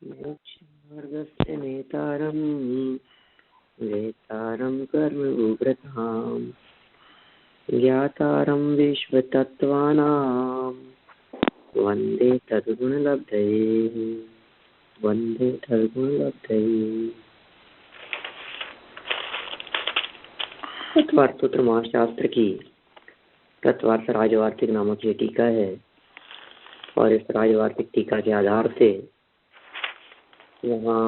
मोक्षमार्गस्य नेतारं वेतारं कर्मव्रतां ज्ञातारं विश्वतत्त्वानां वन्दे तद्गुणलब्धये वन्दे तद्गुणलब्धये। तत्वार्थसूत्र महाशास्त्र की तत्वार्थ राजवार्तिक नामक ये टीका है और इस राजवार्तिक टीका के आधार से यहाँ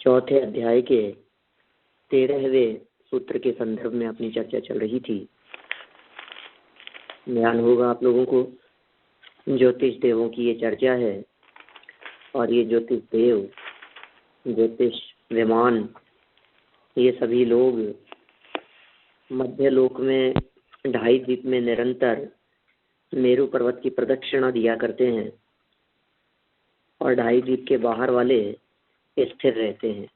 चौथे अध्याय के 13वें सूत्र के संदर्भ में अपनी चर्चा चल रही थी। ध्यान होगा आप लोगों को, ज्योतिष देवों की ये चर्चा है और ये ज्योतिष देव, ज्योतिष विमान, ये सभी लोग मध्य लोक में 2.5 द्वीप में निरंतर मेरु पर्वत की प्रदक्षिणा दिया करते हैं और 2.5 द्वीप के बाहर वाले स्थिर रहते हैं।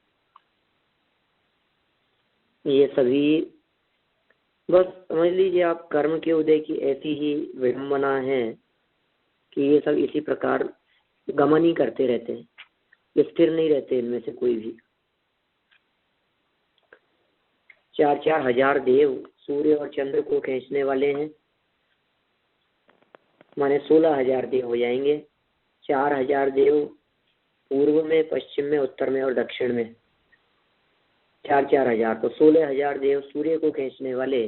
ये सभी बस समझ लीजिए आप, कर्म के उदय की ऐसी ही विडंबना है कि ये सब इसी प्रकार गमन ही करते रहते हैं, स्थिर नहीं रहते इनमें से कोई भी। 4-4 हजार देव सूर्य और चंद्र को खींचने वाले हैं, माने 16,000 देव हो जाएंगे। 4,000 देव पूर्व में, पश्चिम में, उत्तर में और दक्षिण में, 4-4 हजार, तो 16,000 देव सूर्य को खींचने वाले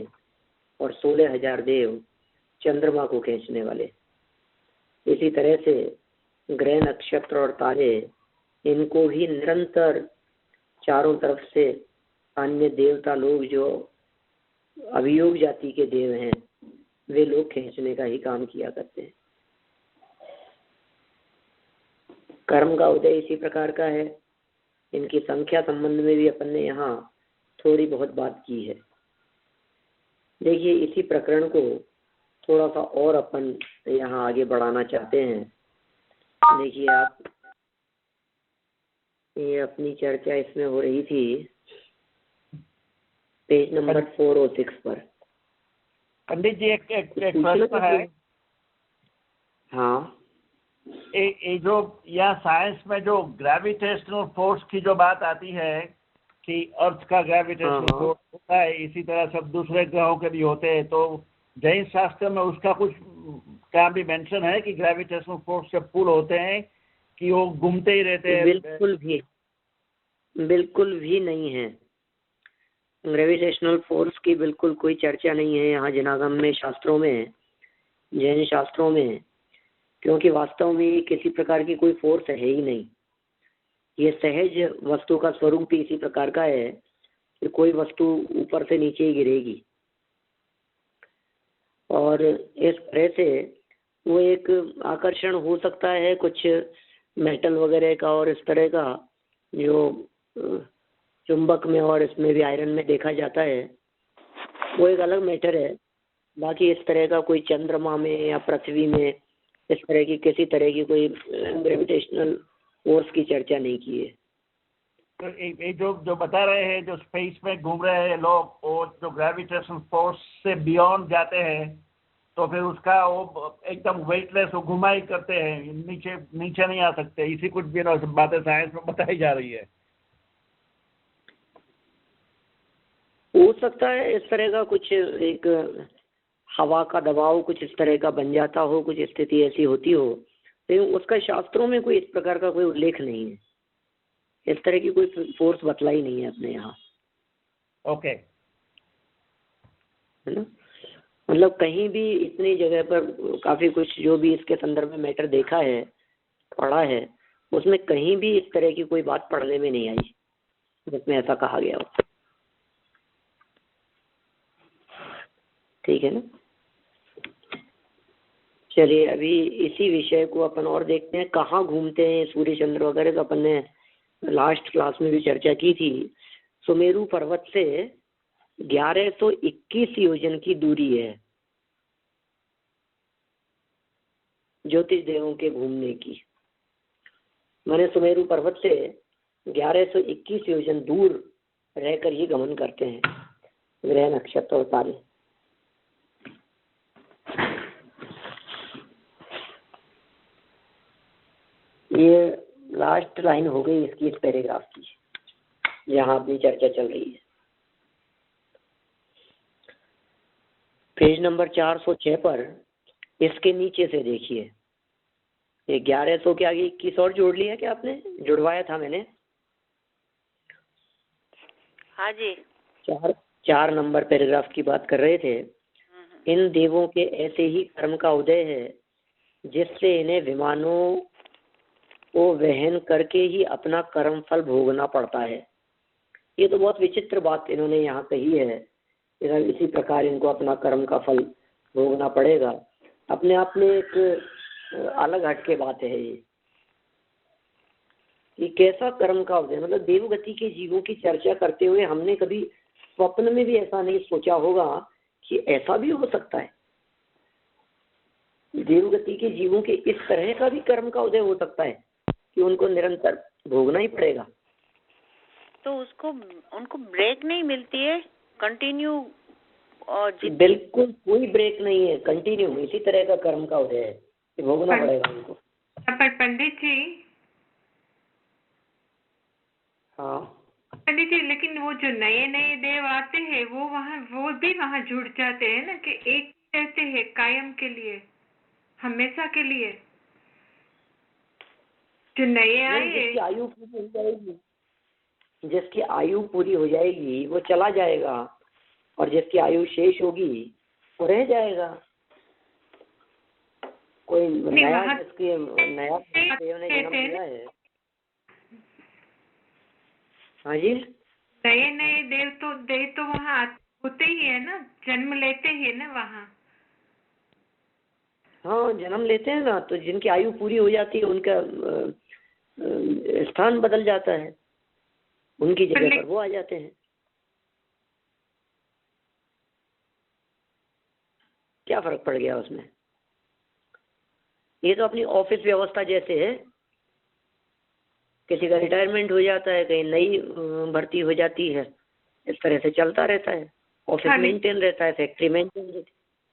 और 16,000 देव चंद्रमा को खींचने वाले। इसी तरह से ग्रह, नक्षत्र और तारे, इनको भी निरंतर चारों तरफ से अन्य देवता लोग जो अभियोग जाति के देव हैं, वे लोग खींचने का ही काम किया करते हैं। कर्म का उदय इसी प्रकार का है। इनकी संख्या संबंध में भी अपन ने यहाँ थोड़ी बहुत बात की है। देखिए, इसी प्रकरण को थोड़ा सा और अपन यहाँ आगे बढ़ाना चाहते हैं। देखिए आप, ये अपनी चर्चा इसमें हो रही थी पेज नंबर 406 पर। पंडित जी, एक प्रश्न है। हाँ, ये जो या साइंस में जो ग्रेविटेशनल फोर्स की जो बात आती है कि अर्थ का ग्रेविटेशनल फोर्स होता है, इसी तरह सब दूसरे ग्रहों के भी होते हैं, तो जैन शास्त्र में उसका कुछ क्या भी मेंशन है कि ग्रेविटेशनल फोर्स से पुल होते हैं कि वो घूमते ही रहते हैं? बिल्कुल भी नहीं है। ग्रेविटेशनल फोर्स की बिल्कुल कोई चर्चा नहीं है यहाँ जिनागम में, शास्त्रों में, जैन शास्त्रों में, क्योंकि वास्तव में किसी प्रकार की कोई फोर्स है ही नहीं। ये सहज वस्तु का स्वरूप ही इसी प्रकार का है कि कोई वस्तु ऊपर से नीचे ही गिरेगी और इस तरह से वो एक आकर्षण हो सकता है कुछ मेटल वगैरह का और इस तरह का, जो चुंबक में और इसमें भी आयरन में देखा जाता है, वो एक अलग मैटर है। बाकी इस तरह का कोई चंद्रमा में या पृथ्वी में इस तरह की किसी तरह की कोई ग्रेविटेशनल फोर्स की चर्चा नहीं की है। तो ये जो बता रहे हैं, जो स्पेस में घूम रहे हैं लोग, और जो ग्रेविटेशनल फोर्स से बियॉन्ड जाते हैं, तो फिर उसका वो एकदम वेटलेस वो घुमा ही करते हैं, नीचे नहीं आ सकते। इसी कुछ भी बातें साइंस में बताई जा रही है। हो सकता है इस तरह का कुछ, एक हवा का दबाव कुछ इस तरह का बन जाता हो, कुछ स्थिति ऐसी होती हो, लेकिन उसका शास्त्रों में कोई इस प्रकार का कोई उल्लेख नहीं है। इस तरह की कोई फोर्स बतलाई नहीं है अपने यहाँ। ओके, है ना, मतलब कहीं भी इतनी जगह पर काफी कुछ जो भी इसके संदर्भ में मैटर देखा है, पढ़ा है, उसमें कहीं भी इस तरह की कोई बात पढ़ने में नहीं आई जिसमें ऐसा कहा गया हो। ठीक है ना। चलिए, अभी इसी विषय को अपन और देखते हैं, कहाँ घूमते हैं सूर्य चंद्र वगैरह। तो अपन ने लास्ट क्लास में भी चर्चा की थी। सुमेरु पर्वत से 1121 योजन की दूरी है ज्योतिष देवों के घूमने की। मैंने सुमेरु पर्वत से 1121 योजन दूर रहकर ये गमन करते हैं ग्रह, नक्षत्र और तारे। ये लास्ट लाइन हो गई इसकी, इस पैराग्राफ की, जहाँ अपनी चर्चा चल रही है। पेज नंबर 406 पर इसके नीचे से देखिए, ये 1100 के आगे 21 और जोड़ लिया क्या आपने? जुड़वाया था मैंने। हाँ जी। 4 नंबर पैराग्राफ की बात कर रहे थे। इन देवों के ऐसे ही कर्म का उदय है जिससे इन्हें विमानों को वहन करके ही अपना कर्म फल भोगना पड़ता है। ये तो बहुत विचित्र बात इन्होंने यहाँ कही है। इसी प्रकार इनको अपना कर्म का फल भोगना पड़ेगा। अपने आप में एक अलग हटके बात है ये कैसा कर्म का उदय, मतलब देवगति के जीवों की चर्चा करते हुए हमने कभी स्वप्न में भी ऐसा नहीं सोचा होगा कि ऐसा भी हो सकता है, देवगति के जीवों के इस तरह का भी कर्म का उदय हो सकता है कि उनको निरंतर भोगना ही पड़ेगा। तो उनको ब्रेक नहीं मिलती है, कंटिन्यू? बिल्कुल कोई ब्रेक नहीं है, कंटिन्यू इसी तरह का कर्म का उदय है कि भोगना पड़ेगा उनको। पर पंडित जी, हाँ पंडित जी, लेकिन वो जो नए नए देव आते हैं वो भी वहाँ जुड़ जाते हैं ना, कि एक रहते हैं कायम के लिए, हमेशा के लिए। जो नए आए, जिसकी आयु पूरी हो जाएगी, जिसकी आयु पूरी हो जाएगी वो चला जाएगा, और जिसकी आयु शेष होगी वो रह जाएगा। कोई नया जिसके नया देव ने जन्म लिया है। हाँ जी, नए नए देव तो वहाँ होते ही है ना, जन्म लेते ही है ना वहाँ। हाँ जन्म लेते हैं ना, तो जिनकी आयु पूरी हो जाती है उनका स्थान बदल जाता है, उनकी जगह पर वो आ जाते हैं। क्या फर्क पड़ गया उसमें? ये तो अपनी ऑफिस व्यवस्था जैसे है, किसी का रिटायरमेंट हो जाता है, कहीं नई भर्ती हो जाती है, इस तरह से चलता रहता है। ऑफिस मेंटेन रहता है, फैक्ट्री मेंटेन रहती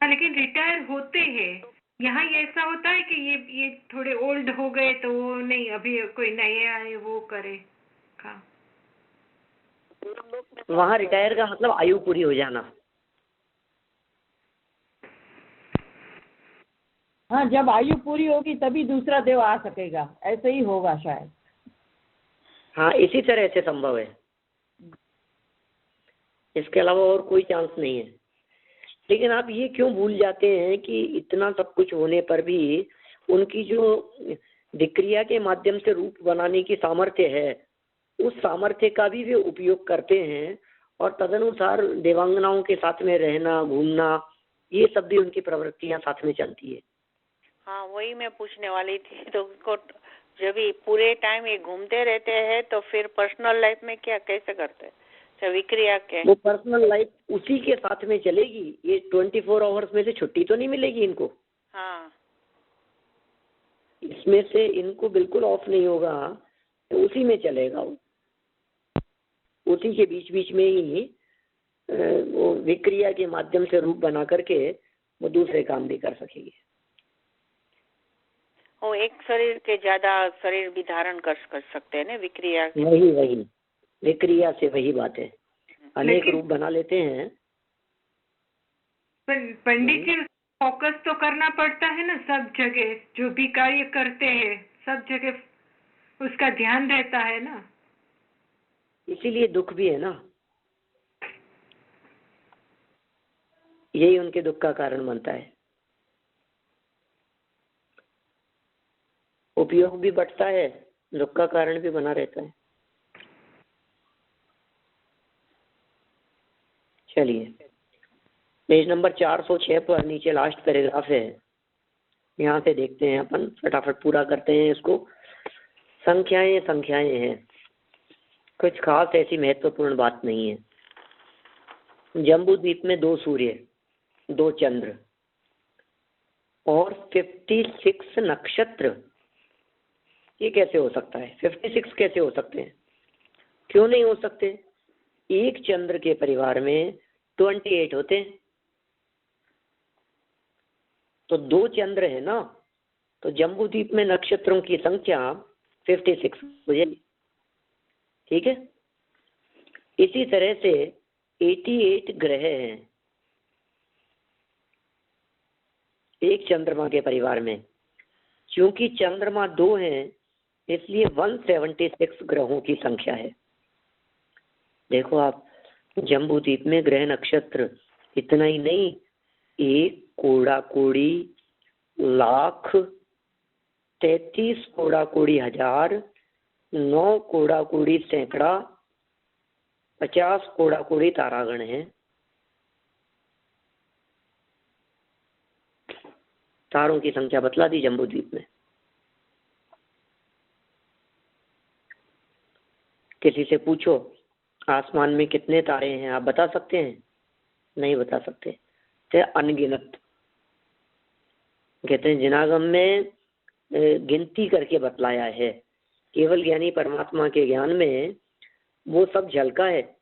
है। लेकिन रिटायर होते हैं, यहाँ ऐसा होता है कि ये थोड़े ओल्ड हो गए तो वो नहीं, अभी कोई नए आए वो करे का। वहाँ रिटायर का मतलब आयु पूरी हो जाना। हाँ, जब आयु पूरी होगी तभी दूसरा देव आ सकेगा, ऐसे ही होगा शायद। हाँ इसी तरह से संभव है, इसके अलावा और कोई चांस नहीं है। लेकिन आप ये क्यों भूल जाते हैं कि इतना सब कुछ होने पर भी उनकी जो विक्रिया के माध्यम से रूप बनाने की सामर्थ्य है, उस सामर्थ्य का भी वे उपयोग करते हैं, और तदनुसार देवांगनाओं के साथ में रहना, घूमना, ये सब भी उनकी प्रवृत्तियां साथ में चलती है। हाँ वही मैं पूछने वाली थी। तो उनको जब भी पूरे टाइम ये घूमते रहते हैं तो फिर पर्सनल लाइफ में क्या कैसे करते हैं? विक्रिया के वो पर्सनल लाइफ उसी के साथ में चलेगी। ये 24 आवर्स में से छुट्टी तो नहीं मिलेगी इनको। हाँ इसमें से इनको बिल्कुल ऑफ नहीं होगा, तो उसी में चलेगा वो, उसी के बीच बीच में ही वो विक्रिया के माध्यम से रूप बना करके वो दूसरे काम भी कर सकेगी। वो एक शरीर के ज्यादा शरीर भी धारण कर सकते हैं ना विक्रिया। वही विक्रिया से वही बात है, अनेक रूप बना लेते हैं। पंडित जी, फोकस तो करना पड़ता है ना सब जगह, जो भी कार्य करते हैं सब जगह उसका ध्यान रहता है ना, इसीलिए दुख भी है ना, यही उनके दुख का कारण बनता है। उपयोग भी बढ़ता है, दुख का कारण भी बना रहता है। चलिए पेज नंबर 406 पर नीचे लास्ट पैराग्राफ है, यहाँ से देखते हैं अपन, फटाफट पूरा करते हैं इसको। संख्याएं हैं, कुछ खास ऐसी महत्वपूर्ण बात नहीं है। जम्बू द्वीप में 2 सूर्य, 2 चंद्र और 56 नक्षत्र, ये कैसे हो सकता है? 56 कैसे हो सकते हैं? क्यों नहीं हो सकते? एक चंद्र के परिवार में 28 होते हैं, तो 2 चंद्र है ना, तो जम्बू द्वीप में नक्षत्रों की संख्या 56 हो जाएगी। ठीक है, इसी तरह से 88 ग्रह हैं एक चंद्रमा के परिवार में। क्योंकि चंद्रमा 2 हैं इसलिए 176 ग्रहों की संख्या है। देखो आप, जम्बू द्वीप में ग्रह नक्षत्र इतना ही नहीं, 1 कोड़ा कोड़ी लाख, 33 कोड़ा कोड़ी हजार, 9 कोड़ा कोड़ी सैकड़ा, 50 कोड़ा कोड़ी तारागण है। तारों की संख्या बतला दी जम्बू द्वीप में। किसी से पूछो आसमान में कितने तारे हैं, आप बता सकते हैं? नहीं बता सकते, तो अनगिनत। कहते हैं जिनागम में गिनती करके बतलाया है। केवल ज्ञानी परमात्मा के ज्ञान में वो सब झलका है।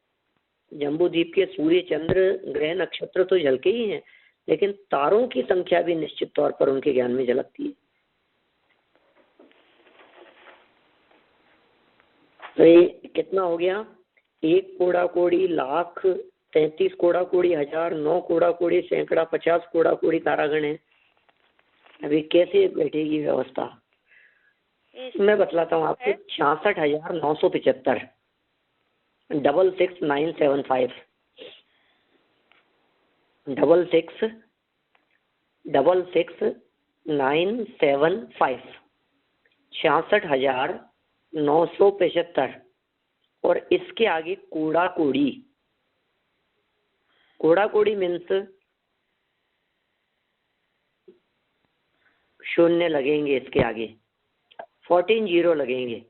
जम्बू द्वीप के सूर्य चंद्र ग्रह नक्षत्र तो झलके ही हैं, लेकिन तारों की संख्या भी निश्चित तौर पर उनके ज्ञान में झलकती है। तो ये कितना हो गया? 1 कोड़ा कोड़ी लाख, 33 कोड़ा कोड़ी हजार, 9 कोड़ा कोड़ी सैकड़ा, 50 कोड़ा कोड़ी तारागण है। अभी कैसे बैठेगी व्यवस्था? मैं बतलाता हूँ आपको। 66,975 66975 66975 66,975। और इसके आगे कोड़ा कोड़ी। कोड़ा कोड़ी मीन्स शून्य लगेंगे इसके आगे, 14 जीरो लगेंगे।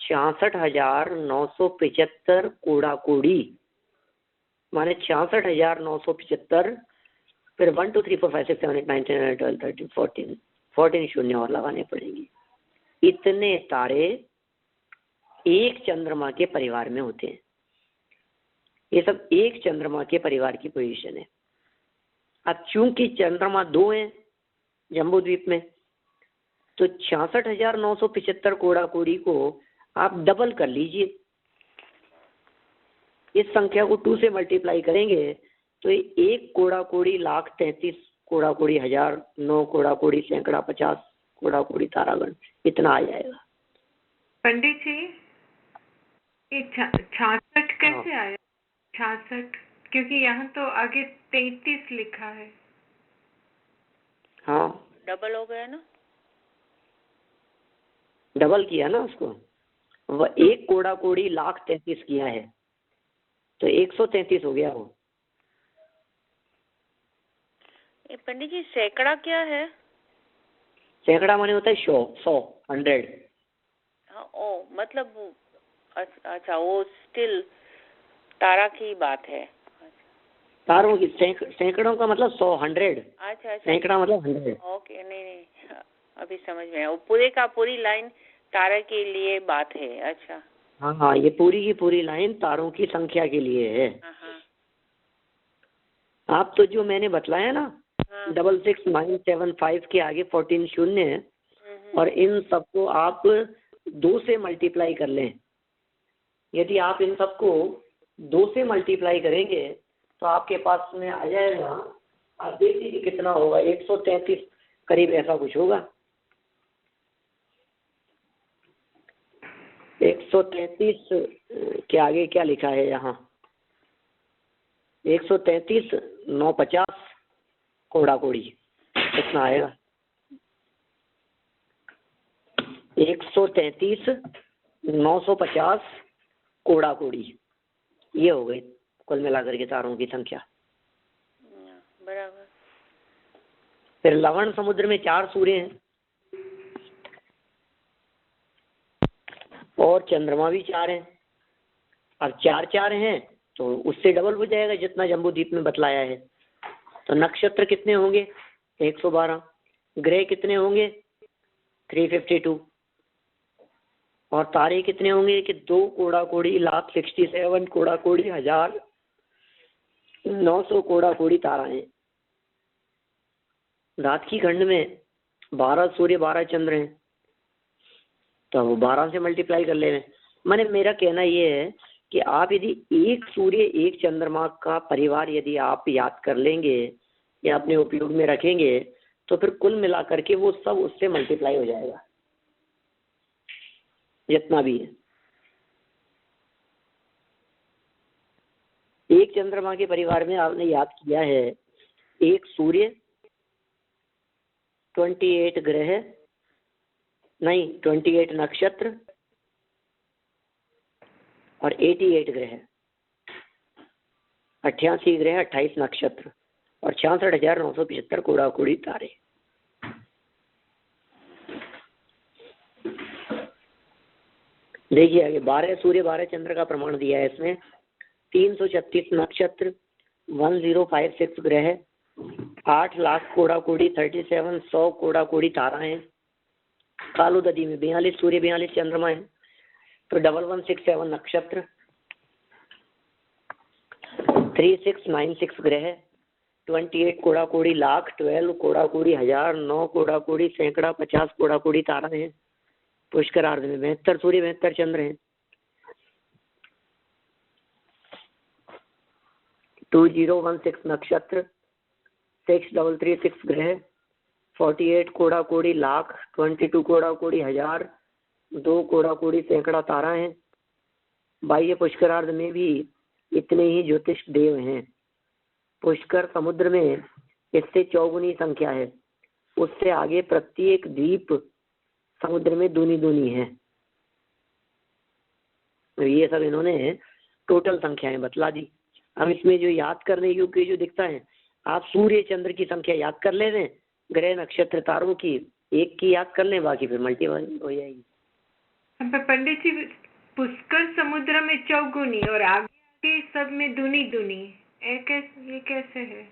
66,975 कोड़ा कोड़ी माने 66,975, फिर 1 2 3 4 5 6 7 8 9 10 11 12 13 14 14 शून्य और लगाने पड़ेंगे। इतने तारे एक चंद्रमा के परिवार में होते हैं। ये सब एक चंद्रमा के परिवार की पोजीशन है। अब चूंकि चंद्रमा 2 हैं जम्बू द्वीप में, तो 66,975 कोड़ा कोड़ी को आप डबल कर लीजिए। इस संख्या को 2 से मल्टीप्लाई करेंगे तो 1 कोड़ा कोड़ी लाख, 33 कोड़ा कोड़ी हजार, 9 कोड़ा कोड़ी सैकड़ा, 50 कोड़ा कोड़ी तारागण, इतना आ जाएगा। पंडित जी, ये 66 कैसे आया? 66 क्योंकि यहाँ तो आगे 33 लिखा है। हाँ, डबल हो गया ना, डबल किया ना उसको। वह 1 कोड़ा कोड़ी लाख 33 किया है तो 133 हो गया वो। पंडित जी सैकड़ा क्या है? सैकड़ा माने होता है 100, 100। ओ मतलब अच्छा, वो स्टिल तारा की बात है। तारों की सैकड़ों का मतलब 100, 100। अच्छा, सैकड़ा मतलब 100। ओके, नहीं अभी समझ में आया। वो पूरे का पूरी लाइन तारा के लिए बात है। अच्छा, हाँ, ये पूरी की पूरी लाइन तारों की संख्या के लिए है। आप तो जो मैंने बतलाया ना, 66975 के आगे 14 शून्य है, और इन सबको आप 2 से मल्टीप्लाई कर लें। यदि आप इन सबको 2 से मल्टीप्लाई करेंगे तो आपके पास में आ जाएगा, आप देख लीजिए कितना होगा, 133 करीब ऐसा कुछ होगा। 133 के आगे क्या लिखा है यहाँ? 133 950 कोड़ा कोड़ी, कितना आएगा? 133 950 कोड़ा कोड़ी, ये हो गई कुल मिलाकर के तारों की संख्या। बराबर। फिर लवण समुद्र में 4 सूर्य हैं और चंद्रमा भी 4 हैं। अब 4 4 हैं तो उससे डबल हो जाएगा जितना जम्बू द्वीप में बतलाया है। तो नक्षत्र कितने होंगे? 112। ग्रह कितने होंगे? 352। और तारे कितने होंगे? कि 2 कोड़ा कोड़ी लाख, 67 कोड़ा कोड़ी हजार, 900 कोड़ा कोड़ी ताराएं। रात की खंड में 12 सूर्य 12 चंद्र हैं। तो वो 12 से मल्टीप्लाई कर लेंगे। मैंने मेरा कहना ये है कि आप यदि एक सूर्य एक चंद्रमा का परिवार यदि आप याद कर लेंगे या अपने उपयोग में रखेंगे तो फिर कुल मिलाकर के वो सब उससे मल्टीप्लाई हो जाएगा जितना भी है। एक चंद्रमा के परिवार में आपने याद किया है एक सूर्य, 28 ग्रह, नहीं 28 नक्षत्र और 88 ग्रह, 88 ग्रह, 28 नक्षत्र और 66,975 कोड़ा कोड़ी तारे। देखिए आगे 12 सूर्य 12 चंद्र का प्रमाण दिया है इसमें। 336 नक्षत्र, 1056 ग्रह, 8 लाख कोड़ा कोड़ी, 3700 कोड़ा कोड़ी तारा है। कालो ददी में 42 सूर्य 42 चंद्रमा है। तो 1167 नक्षत्र, 3696 ग्रह, 28 कोड़ा कोड़ी लाख, 12 कोड़ा कोड़ी हजार, 9 कोड़ा कोड़ी सैकड़ा, 50 कोड़ा कोड़ी तारा है। पुष्करार्ध में 72 सूर्य 72 चंद्र हैं। 2016 नक्षत्र, 6336 ग्रह, 48 कोड़ा कोड़ी लाख, 22 कोड़ा कोड़ी हजार, 2 कोड़ा कोड़ी सैकड़ा तारा है। बाह्य पुष्करार्ध में भी इतने ही ज्योतिष देव हैं। पुष्कर समुद्र में इससे चौगुनी संख्या है। उससे आगे प्रत्येक द्वीप समुद्र में दूनी दूनी है। ये सब इन्होंने टोटल संख्याएं बतला दी। हम इसमें जो याद करने योग्य जो दिखता है, आप सूर्य चंद्र की संख्या याद कर ले रहे, ग्रह नक्षत्र तारों की एक की याद कर लें, बाकी फिर मल्टीपल हो जाएगी। पंडित जी पुष्कर समुद्र में चौगुनी और आगे सब में दूनी दूनी, ये कैसे है?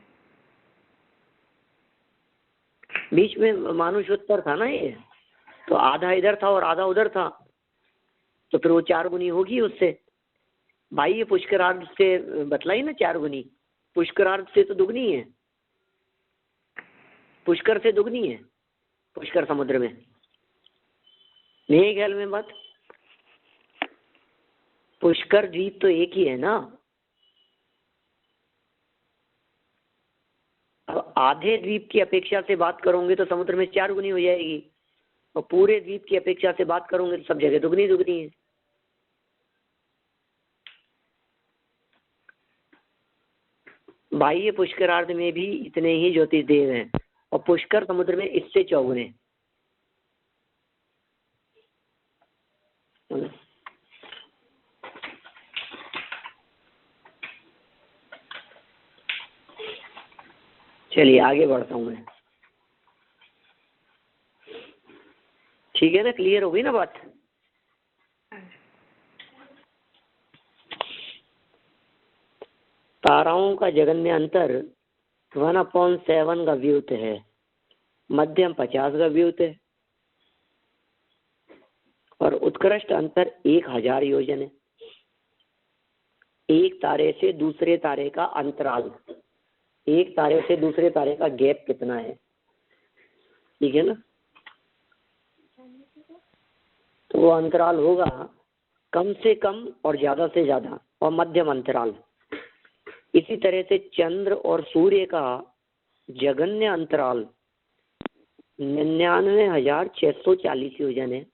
बीच में मानुषोत्तर था ना, ये तो आधा इधर था और आधा उधर था, तो फिर वो 4 गुनी होगी उससे। बाह्य पुष्करार्ध से बतलाई ना 4 गुनी, पुष्करार्ध से तो दुगनी है, पुष्कर से दुगनी है पुष्कर समुद्र में। नहीं ख्याल में बात? पुष्कर द्वीप तो एक ही है ना। अब आधे द्वीप की अपेक्षा से बात करोगे तो समुद्र में 4 गुनी हो जाएगी, और पूरे द्वीप की अपेक्षा से बात करोगे तो सब जगह दुगनी दुगनी है। बाह्य पुष्करार्ध में भी इतने ही ज्योतिष देव हैं और पुष्कर समुद्र में इससे 4 गुने। चलिए आगे बढ़ता हूं मैं। ठीक है ना, क्लियर हो गई ना बात? ताराओं का जगन्य अंतर 1/7 का व्युत है, मध्यम 50 का व्युत है और उत्कृष्ट अंतर 1000 योजन है। एक तारे से दूसरे तारे का अंतराल, एक तारे से दूसरे तारे का गैप कितना है, ठीक है ना? तो वो अंतराल होगा कम से कम और ज्यादा से ज्यादा और मध्यम अंतराल। इसी तरह से चंद्र और सूर्य का जगन्य अंतराल 99,640 योजन है।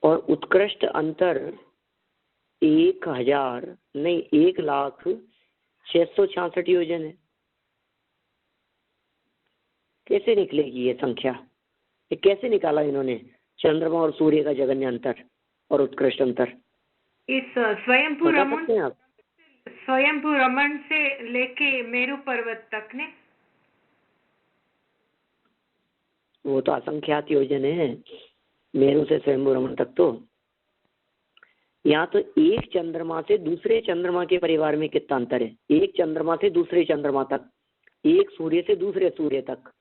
और उत्कृष्ट अंतर 1,06,66 योजन है। कैसे निकलेगी ये संख्या? ये कैसे निकाला इन्होंने चंद्रमा और सूर्य का जगन्य अंतर और उत्कृष्ट अंतर? इस स्वयंभू रमन से लेके मेरू पर्वत तक ने, वो तो असंख्यात योजन है, मेरू से स्वयंभू रमन तक। तो यहाँ तो एक चंद्रमा से दूसरे चंद्रमा के परिवार में कितना अंतर है, एक चंद्रमा से दूसरे चंद्रमा तक, एक सूर्य से दूसरे सूर्य तक।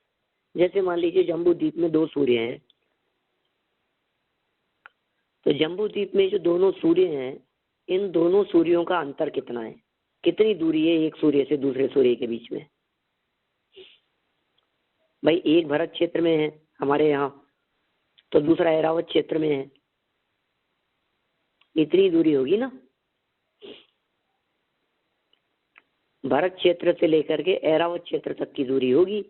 जैसे मान लीजिए जम्बू द्वीप में 2 सूर्य हैं, तो जम्बू द्वीप में जो दोनों सूर्य हैं, इन दोनों सूर्यों का अंतर कितना है, कितनी दूरी है एक सूर्य से दूसरे सूर्य के बीच में? भाई एक भरत क्षेत्र में है हमारे यहाँ, तो दूसरा ऐरावत क्षेत्र में है, इतनी दूरी होगी ना। भरत क्षेत्र से लेकर के ऐरावत क्षेत्र तक की दूरी होगी।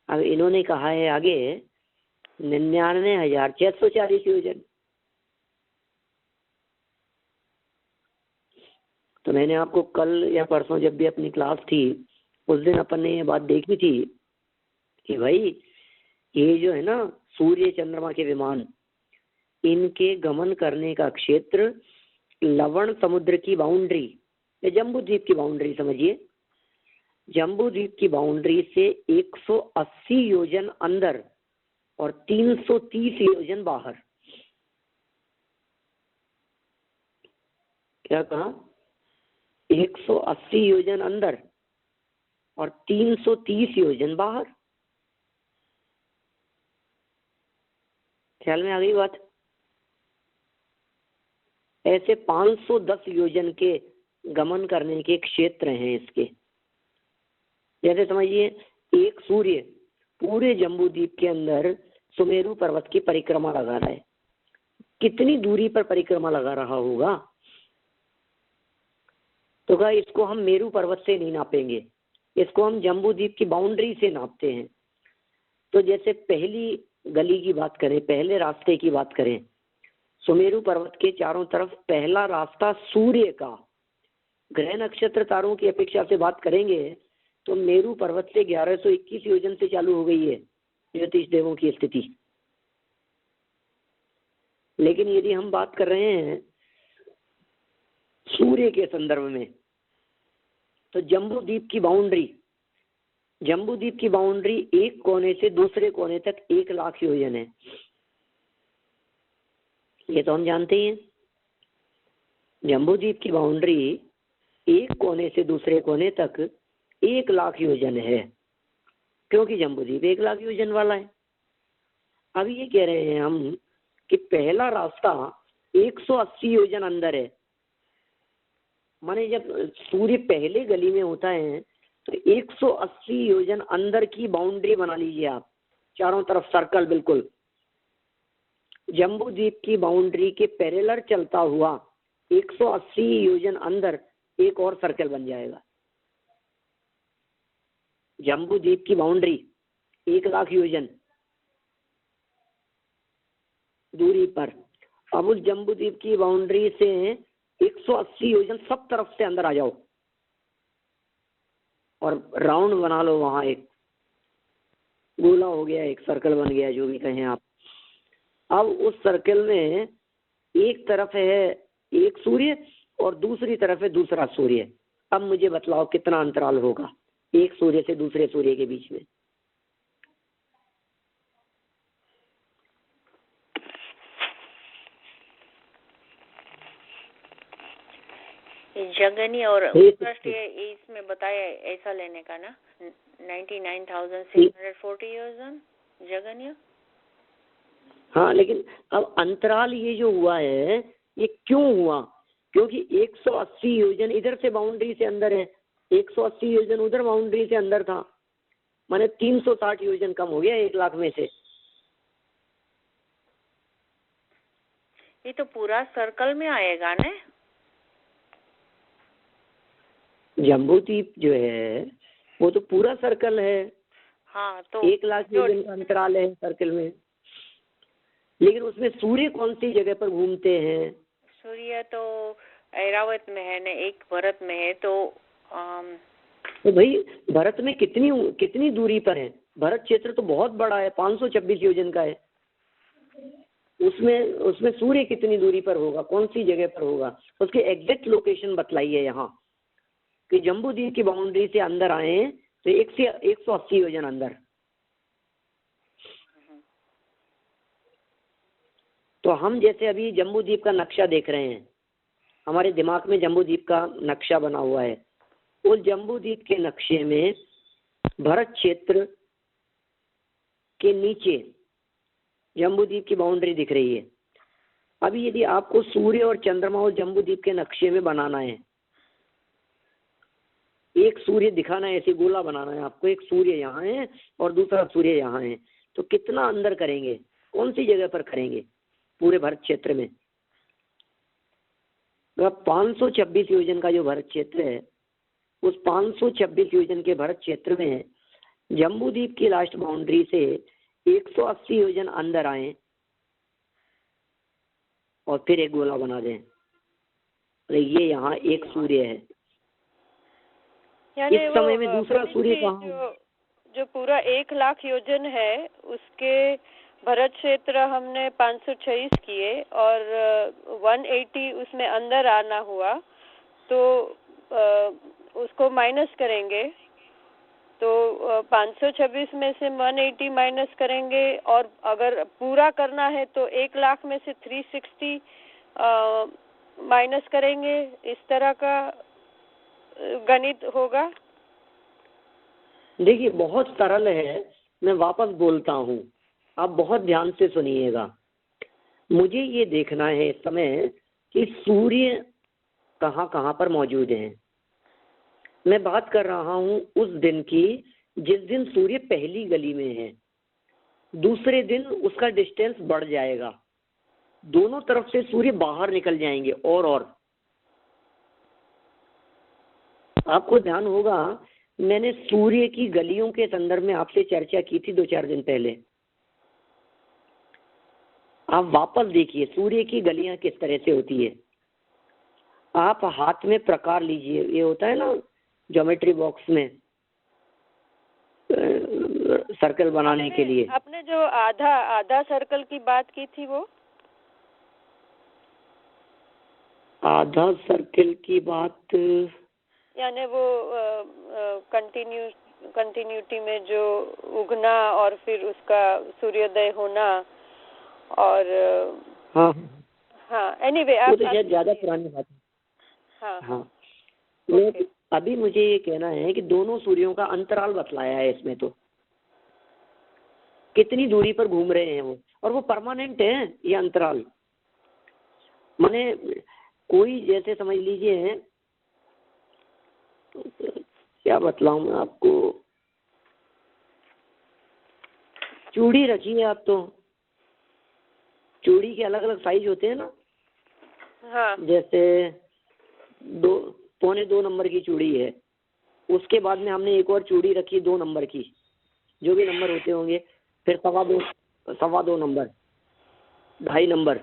अब इन्होंने कहा है आगे 99,640 योजन। तो मैंने आपको कल या परसों जब भी अपनी क्लास थी उस दिन अपन ने ये बात देखी थी कि भाई ये जो है ना सूर्य चंद्रमा के विमान, इनके गमन करने का क्षेत्र लवण समुद्र की बाउंड्री, जम्बू द्वीप की बाउंड्री समझिए, जम्बू द्वीप की बाउंड्री से 180 योजन अंदर और 330 योजन बाहर। क्या कहा? 180 योजन अंदर और 330 योजन बाहर। ख्याल में आ गई बात? ऐसे 510 योजन के गमन करने के क्षेत्र हैं इसके। जैसे समझिए एक सूर्य पूरे जम्बू द्वीप के अंदर सुमेरु पर्वत की परिक्रमा लगा रहा है, कितनी दूरी पर परिक्रमा लगा रहा होगा? तो कहा इसको हम मेरू पर्वत से नहीं नापेंगे, इसको हम जम्बू द्वीप की बाउंड्री से नापते हैं। तो जैसे पहली गली की बात करें, पहले रास्ते की बात करें, सुमेरु पर्वत के चारों तरफ पहला रास्ता सूर्य का, ग्रह नक्षत्र तारों की अपेक्षा से बात करेंगे तो मेरू पर्वत से 1121 योजन से चालू हो गई है ज्योतिष देवों की स्थिति। लेकिन यदि हम बात कर रहे हैं सूर्य के संदर्भ में, तो जम्बू द्वीप की बाउंड्री एक कोने से दूसरे कोने तक 1 लाख योजन है। ये तो हम जानते ही हैं। जम्बू द्वीप की बाउंड्री एक कोने से दूसरे कोने तक 1 लाख योजन है, क्योंकि जम्बू द्वीप 1 लाख योजन वाला है। अब ये कह रहे हैं हम कि पहला रास्ता 180 योजन अंदर है। माने जब सूर्य पहले गली में होता है तो 180 योजन अंदर की बाउंड्री बना लीजिए आप, चारों तरफ सर्कल बिल्कुल। जम्बू द्वीप की बाउंड्री के पैरेलल चलता हुआ 180 योजन अंदर एक और सर्कल बन जाएगा। जम्बू द्वीप की बाउंड्री 1 लाख योजन दूरी पर, अब उस जम्बू द्वीप की बाउंड्री से 180 योजन सब तरफ से अंदर आ जाओ और राउंड बना लो, वहां एक गोला हो गया, एक सर्कल बन गया, जो भी कहें आप। अब उस सर्कल में एक तरफ है एक सूर्य और दूसरी तरफ है दूसरा सूर्य। अब मुझे बतलाओ कितना अंतराल होगा एक सूर्य से दूसरे सूर्य के बीच में? जगनी और इसमें बताया ऐसा लेने का ना 99,640 योजन जगनिया। हाँ, लेकिन अब अंतराल ये जो हुआ है ये क्यों हुआ? क्योंकि 180 योजन इधर से बाउंड्री से अंदर है, 180 योजन उधर बाउंड्री से अंदर था, माने 360 योजन कम हो गया 1 लाख में से। ये तो पूरा सर्कल में आएगा ना। जम्बू द्वीप जो है वो तो पूरा सर्कल है। हाँ, तो 1 लाख योजन का अंतराल है सर्कल में। लेकिन उसमें सूर्य कौन सी जगह पर घूमते हैं? सूर्य तो ऐरावत में है ना, एक भरत में है। तो भाई भरत में कितनी दूरी पर है? भरत क्षेत्र तो बहुत बड़ा है, 526 योजन का है। उसमें सूर्य कितनी दूरी पर होगा, कौन सी जगह पर होगा? उसके एग्जैक्ट लोकेशन बतलाइए यहाँ कि जम्बू द्वीप की बाउंड्री से अंदर आए तो 180 योजन अंदर। तो हम जैसे अभी जम्बू द्वीप का नक्शा देख रहे हैं, हमारे दिमाग में जम्बू द्वीप का नक्शा बना हुआ है। उस जम्बू द्वीप के नक्शे में भरत क्षेत्र के नीचे जम्बू द्वीप की बाउंड्री दिख रही है। अभी यदि आपको सूर्य और चंद्रमा और जम्बू द्वीप के नक्शे में बनाना है एक सूर्य दिखाना है, ऐसे गोला बनाना है आपको, एक सूर्य यहाँ है और दूसरा सूर्य यहाँ है, तो कितना अंदर करेंगे, कौन सी जगह पर करेंगे पूरे भारत क्षेत्र में? 526 योजन का जो भारत क्षेत्र है, उस 526 योजन के भारत क्षेत्र में जम्बूद्वीप की लास्ट बाउंड्री से 180 योजन अंदर आए और फिर एक गोला बना दें। तो ये यहाँ एक सूर्य है, इस समय में दूसरा सूर्य कहाँ? जो पूरा 1 लाख योजन है उसके भरत क्षेत्र हमने 526 किए और 180 उसमें अंदर आना हुआ, तो उसको माइनस करेंगे, तो 526 में से 180 माइनस करेंगे, और अगर पूरा करना है तो 1 लाख में से 360 माइनस करेंगे। इस तरह का गणित होगा। देखिए बहुत सरल है, मैं वापस बोलता हूँ, आप बहुत ध्यान से सुनिएगा। मुझे ये देखना है इस समय कि सूर्य कहाँ कहाँ पर मौजूद हैं। मैं बात कर रहा हूँ उस दिन की जिस दिन सूर्य पहली गली में है। दूसरे दिन उसका डिस्टेंस बढ़ जाएगा, दोनों तरफ से सूर्य बाहर निकल जाएंगे। और आपको ध्यान होगा, मैंने सूर्य की गलियों के संदर्भ में आपसे चर्चा की थी 2-4 दिन पहले। आप वापस देखिए सूर्य की गलियां किस तरह से होती है। आप हाथ में प्रकार लीजिए, ये होता है ना ज्योमेट्री बॉक्स में सर्कल बनाने के लिए। आपने जो आधा सर्कल की बात की थी, वो आधा सर्कल की बात यानी वो कंटिन्यूटी में जो उगना और फिर उसका सूर्योदय होना, और हाँ एनीवे वो तो शायद ज्यादा पुरानी बात है। हाँ अभी मुझे ये कहना है कि दोनों सूर्यों का अंतराल बतलाया है इसमें, तो कितनी दूरी पर घूम रहे हैं वो, और वो परमानेंट है ये अंतराल। माने कोई जैसे समझ लीजिए, क्या बतलाऊं मैं आपको, चूड़ी रखी है आप, तो चूड़ी के अलग अलग साइज होते हैं ना। हाँ। जैसे 2.25 नंबर की चूड़ी है, उसके बाद में हमने एक और चूड़ी रखी 2 नंबर की, जो भी नंबर होते होंगे, फिर 2.25 नंबर, 2.5 नंबर,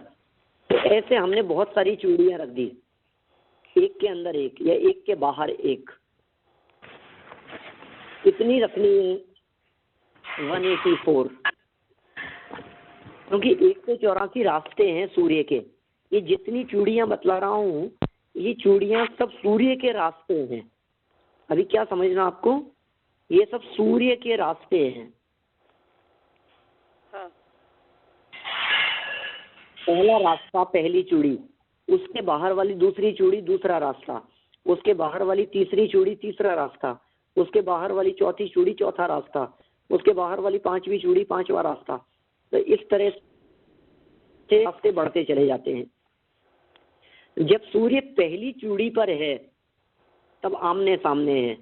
तो ऐसे हमने बहुत सारी चूड़ियां रख दी, एक के अंदर एक या एक के बाहर एक। कितनी रखनी है? 184, क्योंकि 184 रास्ते हैं सूर्य के। ये जितनी चूड़ियां बतला रहा हूँ, ये चूड़ियां सब सूर्य के रास्ते हैं। अभी क्या समझना आपको, ये सब सूर्य के रास्ते हैं। हाँ। पहला रास्ता पहली चूड़ी, उसके बाहर वाली दूसरी चूड़ी दूसरा रास्ता, उसके बाहर वाली तीसरी चूड़ी तीसरा रास्ता, उसके बाहर वाली चौथी चूड़ी चौथा रास्ता, उसके बाहर वाली 5वीं चूड़ी 5वां रास्ता। तो इस तरह से रास्ते बढ़ते चले जाते हैं। जब सूर्य पहली चूड़ी पर है तब आमने सामने है,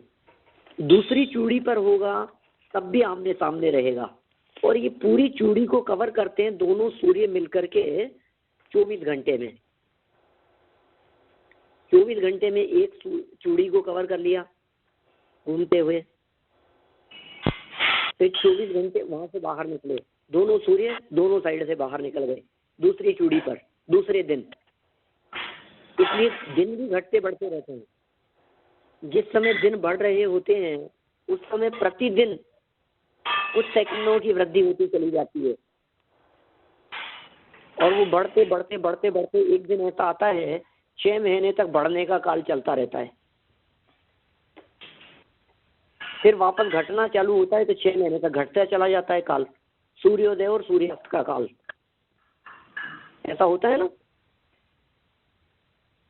दूसरी चूड़ी पर होगा तब भी आमने सामने रहेगा, और ये पूरी चूड़ी को कवर करते हैं दोनों सूर्य मिलकर के 24 घंटे में। 24 घंटे में एक चूड़ी को कवर कर लिया घूमते हुए, फिर 24 घंटे वहां से बाहर निकले, दोनों सूर्य दोनों साइड से बाहर निकल गए दूसरी चूड़ी पर दूसरे दिन। इसलिए दिन भी घटते बढ़ते रहते हैं। जिस समय दिन बढ़ रहे होते हैं उस समय प्रतिदिन कुछ सेकंडों की वृद्धि होती चली जाती है, और वो बढ़ते बढ़ते बढ़ते बढ़ते एक दिन ऐसा आता है 6 महीने तक बढ़ने का काल चलता रहता है। फिर वापस घटना चालू होता है तो 6 महीने तक घटता चला जाता है काल, सूर्योदय और सूर्यास्त का काल। ऐसा होता है ना,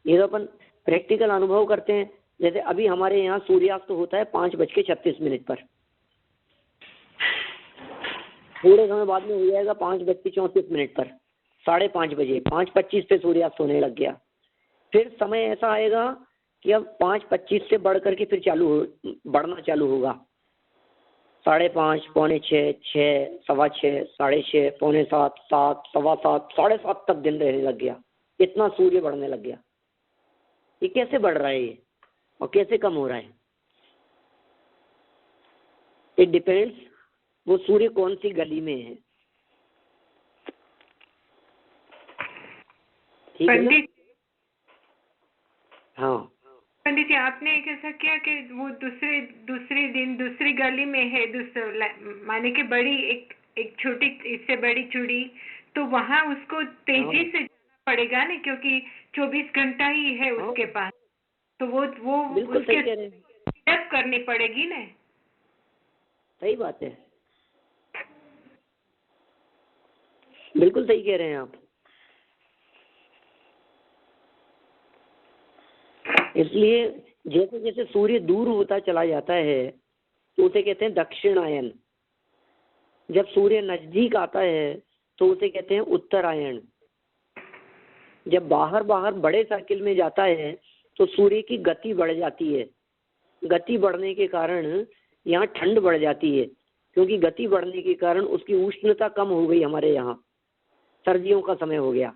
ये तो अपन प्रैक्टिकल अनुभव करते हैं। जैसे अभी हमारे यहाँ सूर्यास्त होता है 5:36 पर, थोड़े समय बाद में हो जाएगा 5:34 पर, 5:30 बजे 5:25 पे सूर्यास्त होने लग गया। फिर समय ऐसा आएगा कि अब 5:25 से बढ़ करके फिर बढ़ना चालू होगा। 5:30, 5:45, 6, 6:15, 6:30, 6:45, 7, 7:15, 7:30 तक दिन रहने लग गया। इतना सूर्य बढ़ने लग गया। ये कैसे बढ़ रहा है ये, और कैसे कम हो रहा है? इट डिपेंड्स वो सूर्य कौन सी गली में है। ठीक है ना? हाँ पंडित जी, आपने एक ऐसा किया कि वो दूसरे दिन दूसरी गली में है, माने कि बड़ी एक छोटी इससे बड़ी चूड़ी, तो वहाँ उसको तेजी से जाना पड़ेगा ना, क्योंकि 24 घंटा ही है उसके पास, तो वो बिल्कुल सही उसके कह रहे हैं। स्टेप करनी पड़ेगी ना। सही बात है, बिल्कुल सही कह रहे हैं आप। इसलिए जैसे जैसे सूर्य दूर होता चला जाता है तो उसे कहते हैं दक्षिणायन। जब सूर्य नजदीक आता है तो उसे कहते हैं उत्तरायण। जब बाहर बड़े सर्किल में जाता है तो सूर्य की गति बढ़ जाती है। गति बढ़ने के कारण यहाँ ठंड बढ़ जाती है, क्योंकि गति बढ़ने के कारण उसकी उष्णता कम हो गई। हमारे यहाँ सर्दियों का समय हो गया।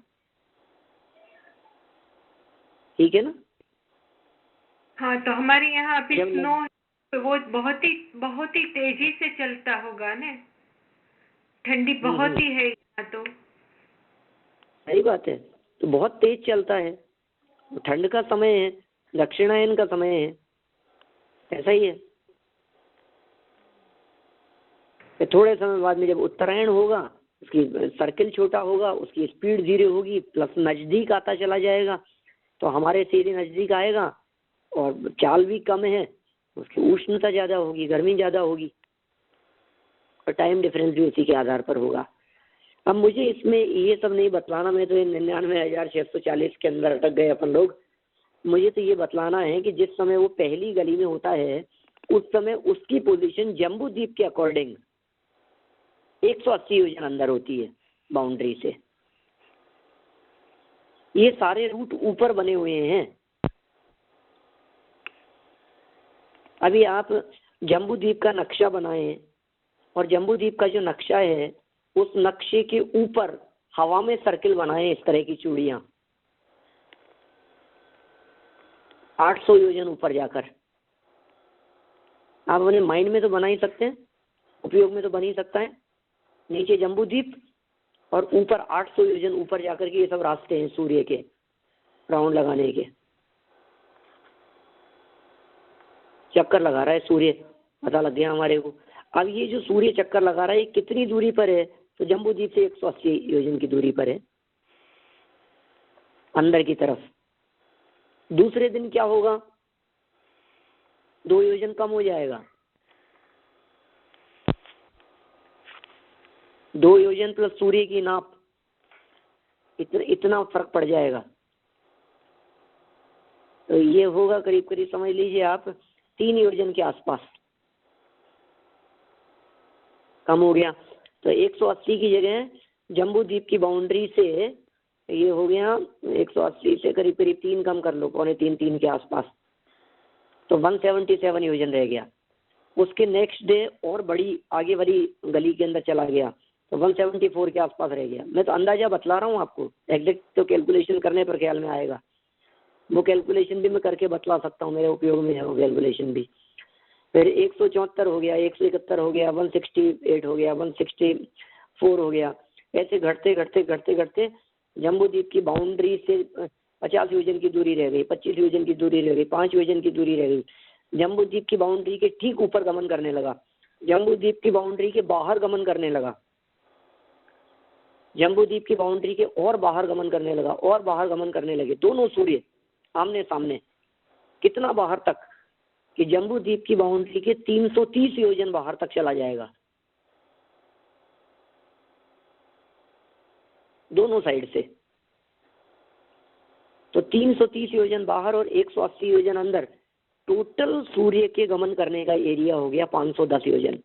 ठीक है ना? हाँ, तो हमारे यहाँ अभी स्नो, तो वो बहुत ही तेजी से चलता होगा ना, ठंडी बहुत ही है यहाँ तो। सही बात है, तो बहुत तेज चलता है। ठंड का समय है, दक्षिणायन का समय है, ऐसा ही है। फिर थोड़े समय बाद में जब उत्तरायण होगा, उसकी सर्किल छोटा होगा, उसकी स्पीड धीरे होगी, प्लस नजदीक आता चला जाएगा, तो हमारे सीधे नजदीक आएगा और चाल भी कम है, उसकी उष्णता ज़्यादा होगी, गर्मी ज़्यादा होगी, और टाइम डिफरेंस भी उसी के आधार पर होगा। अब मुझे इसमें ये सब नहीं बतलाना, मैं तो 99,640 के अंदर अटक गए अपन लोग। मुझे तो ये बतलाना है कि जिस समय वो पहली गली में होता है उस समय उसकी पोजीशन जम्बू द्वीप के अकॉर्डिंग 180 योजन अंदर होती है बाउंड्री से। ये सारे रूट ऊपर बने हुए हैं। अभी आप जम्बू द्वीप का नक्शा बनाएं, और जम्बू द्वीप का जो नक्शा है उस नक्शे के ऊपर हवा में सर्किल बनाएं, इस तरह की चूड़ियां 800 योजन ऊपर जाकर। आप अपने माइंड में तो बना ही सकते हैं, उपयोग में तो बन ही सकता है। नीचे जम्बू द्वीप और ऊपर 800 योजन ऊपर जाकर के ये सब रास्ते हैं सूर्य के राउंड लगाने के। चक्कर लगा रहा है सूर्य, पता लग गया हमारे को। अब ये जो सूर्य चक्कर लगा रहा है ये कितनी दूरी पर है? तो जम्बू द्वीप से 180 योजन की दूरी पर है अंदर की तरफ। दूसरे दिन क्या होगा? 2 योजन कम हो जाएगा। 2 योजन प्लस सूर्य की नाप, इतना फर्क पड़ जाएगा। तो ये होगा करीब करीब समझ लीजिए आप 3 योजन के आसपास कम हो गया। तो 180 की जगह जम्बू द्वीप की बाउंड्री से ये हो गया 180 से करीब करीब 3 कम कर लो, 2.25-3 के आसपास, तो 177 योजन रह गया। उसके नेक्स्ट डे और बड़ी आगे वाली गली के अंदर चला गया तो 174 के आसपास रह गया। मैं तो अंदाजा बतला रहा हूँ आपको, एग्जैक्ट तो कैलकुलेशन करने पर ख्याल में आएगा। वो कैलकुलेशन भी मैं करके बतला सकता हूँ, मेरे उपयोग में है वो कैलकुलेशन भी। फिर 174 हो गया, 171 हो गया, 168 हो गया, 164 हो गया। ऐसे घटते घटते घटते घटते जम्बू द्वीप की बाउंड्री से 50 योजन की दूरी रह गई, 25 योजन की दूरी रह गई, 5 योजन की दूरी रह गई। जम्बू द्वीप की बाउंड्री के ठीक ऊपर गमन करने लगा, जम्बू द्वीप की बाउंड्री के बाहर गमन करने लगा, जम्बू द्वीप की बाउंड्री के और बाहर गमन करने लगा, और बाहर गमन करने लगे दोनों सूर्य आमने सामने। कितना बाहर तक कि जम्बू द्वीप की बाउंड्री के 330 योजन बाहर तक चला जाएगा दोनों साइड से। तो 330 योजन बाहर और 180 योजन अंदर, टोटल सूर्य के गमन करने का एरिया हो गया 510 योजन।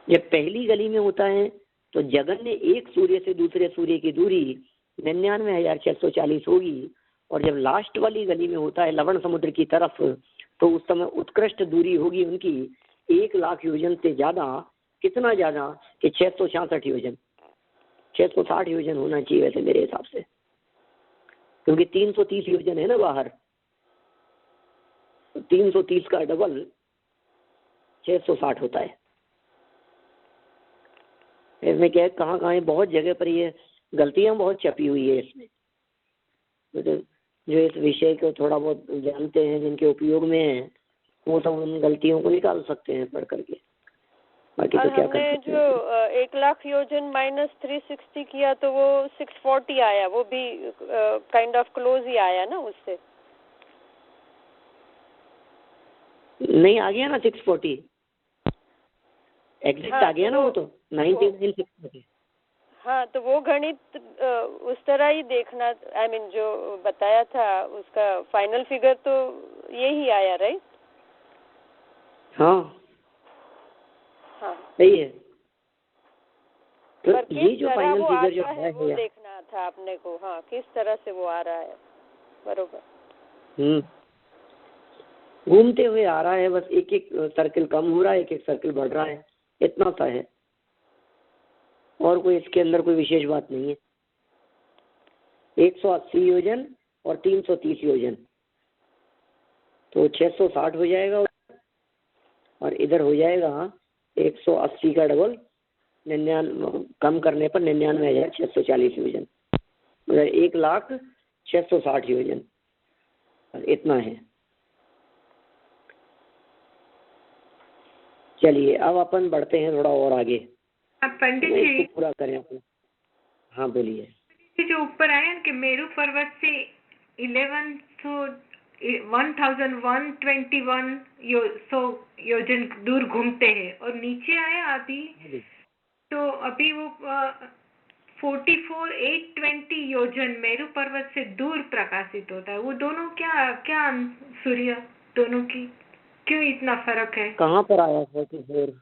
जब पहली गली में होता है तो जगन ने एक सूर्य से दूसरे सूर्य की दूरी 99,640 होगी। और जब लास्ट वाली गली में होता है लवण समुद्र की तरफ, तो उस समय उत्कृष्ट दूरी होगी उनकी 1,00,000 योजन से ज़्यादा। कितना ज़्यादा कि 666 योजन, 660 योजन होना चाहिए वैसे मेरे हिसाब से, क्योंकि 330 योजन है ना बाहर, तो 330 का डबल 660 होता है। इसमें क्या है, कहाँ कहाँ बहुत जगह पर ये गलतियाँ बहुत छपी हुई है इसमें। तो जो इस विषय को थोड़ा बहुत जानते हैं, जिनके उपयोग में है, वो सब उन गलतियों को निकाल सकते हैं पढ़ करके। बाकी तो क्या कर सकते जो 1,00,000 योजन -360 किया तो वो 640 आया, वो भी काइंड ऑफ क्लोज ही आया ना उससे। नहीं आ गया ना 640 एग्जैक्ट आ गया ना वो तो 99,640। हाँ, तो वो गणित उस तरह ही देखना, I mean, जो बताया था उसका फाइनल फिगर तो यही आया, राइट? हाँ हाँ सही है। तो पर ये किस जो तरह फाइनल वो फिगर जो आता है वो देखना था आपने को। हाँ, किस तरह से वो आ रहा है, बरोबर। घूमते हुए आ रहा है, बस एक एक सर्किल कम हो रहा है, एक एक सर्किल बढ़ रहा है, इतना सा है, और कोई इसके अंदर कोई विशेष बात नहीं है। 180 योजन और 330 योजन, तो 660 हो जाएगा, और इधर हो जाएगा 180 का डबल 99 कम करने पर 99,640 योजन, उधर 1,00,660 योजन, इतना है। चलिए अब अपन बढ़ते हैं थोड़ा और आगे। पंडित जी पूरा करें अपना। हाँ बोलिए। जो ऊपर आया कि मेरू पर्वत से 1121 योजन दूर घूमते हैं, और नीचे आया अभी तो अभी वो 44,820 योजन मेरू पर्वत से दूर प्रकाशित होता है। वो दोनों क्या सूर्य दोनों की क्यों इतना फर्क है? कहाँ पर आया 44?